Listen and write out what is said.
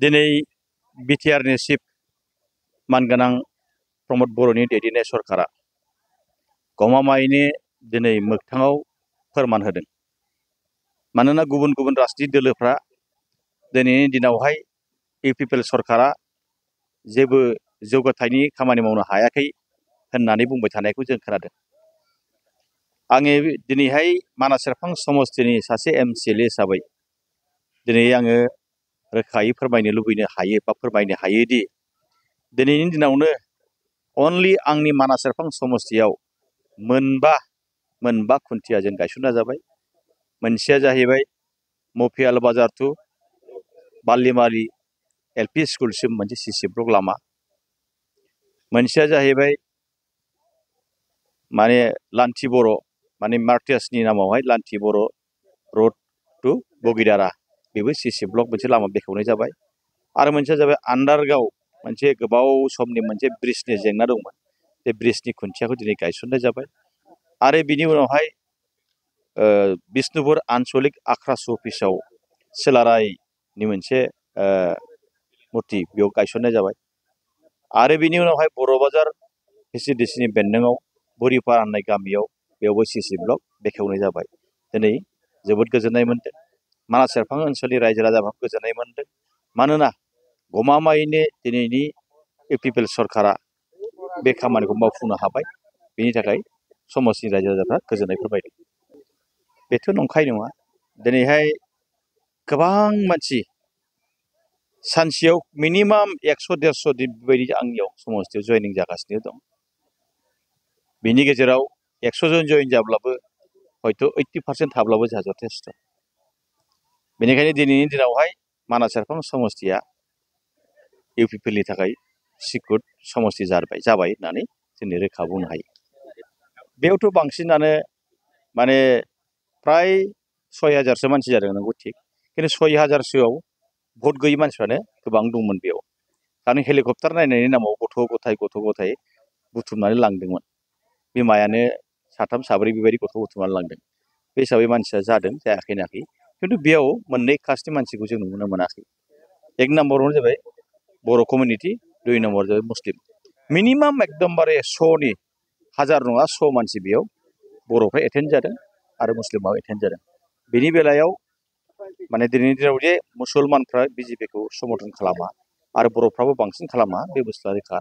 दिनै बिटिआरनि चिफ मानगोनां प्रमद बर'नि दैदेननाय सरकारा गमामायैनो दिनै मोगथाङाव फोरमान होदों। मानोना गुबुन गुबुन राजनीति दोलोफ्रा दिनैनि दिनावहाय इउपिपिएल सरकारा जेबो जौगाथायनि खामानि मावनो हायाखै होननानै बुंबाय थानायखौ जों खोनादों। आङो दिनैहाय मानास सेरफां समस्तिनि सासे एमसिएलए हिसाबै दिनै आङो रोखायै फोरमायनो लुबैनो हायो बा फोरमायनो हायोदि दिनैनि दिनावनो अनलि आंनि मानास सेरफां समस्तियाव मोनबा खुन्थिया जों गायसनना जाबाय। मोनसेया जाहैबाय मफियाल बाजार टु बालिमारि एलपि स्कुलसिम मोनसे सिसि ब्लक लामा। मोनसेया जाहैबाय माने लान्थि बर' माने मार्टियासनि नामावहाय लान्थि बर' रड टु बगिदारा, बेबो सिसि ब्लक मोनसे लामा बेखेवनाय जाबाय। आरो मोनसेया जाबाय आन्डारगाव, मोनसे गोबाव समनि मोनसे ब्रिजनि जेंना दंमोन, बे ब्रिजनि खुन्थियाखौ दिनै गायसननाय जाबाय। आरो बिनि उनावहाय बिष्णुपुर आन्चलिक आख्रास अफिसाव सिलारायनि मोनसे मुर्ति बेयाव गायसननाय जाबाय। आरो बिनि उनावहाय बर' बाजार भिसिडिसिनि बेन्दोङाव बोरिपारा होननाय गामियाव बेयावबो सिसि ब्लक बेखेवनाय जाबाय। दिनै जोबोद गोजोननाय मोनदों। मानास सेरफां ओनसोलनि रायजो राजाफ्राबो गोजोननाय मोनदों। मानोना गमामायैनो दिनैनि इउपिपिएल सरकारा बे खामानिखौ मावफुंनो हाबाय। बेनि थाखाय समस्तिनि रायजो राजाफ्रा गोजोननाय फोरमायदों। बेथ' नंखाय नङा। दिनैहाय गोबां मानसि सानसेयाव मिनिमाम 100-150 दिन बेबायदि आंनियाव समस्तियाव जयनिं जागासिनो दं। बिनि गेजेराव 100 जन जयन जाब्लाबो हयथ' 80% थाब्लाबो जोंहा जथेस्थ'। बेनिखायनो दिनैनि दिनावहाय मानास सेरफां समस्तिया इउपिपिएलनि थाखाय सिकुर समस्ति जाबाय होननानै जों रोखा बुंनो हायो। बेयावथ' बांसिनानो माने फ्राय 6000सो मानसि जादों, नंगौ थिग। खिन्थु 6000सोआव भट गैयै मानसिफ्रानो गोबां दंमोन बेयाव। खारन हेलिकप्टार नायनायनि नामाव गथ' गथाय बुथुमनानै लांदोंमोन। बिमायानो साथाम साब्रै बेबायदि गथ' बुथुमनानै लांदों। बे हिसाबै मानसिया जादों जायाखै होनाखै। खिन्थु बेयाव मोननै कास्टनि मानसिखौ जों नुनो मोनाखै। एक नाम्बारावनो जाबाय बर' कमिउनिटि, 2 नाम्बाराव जाबाय मुस्लिम। मिनिमाम एकदमबारे 100नि 1000 नङा 100 मानसि बेयाव बर'फ्रा एटेन्ड जादों आरो मुस्लिमाबो एटेन्ड जादों। बेनि बेलायाव माने दिनैनि दिनाव जे मुसलमानफ्रा बिजेपिखौ समर्थन खालामा आरो बर'फ्राबो बांसिन खालामा, बे बुस्थुआ रोखा।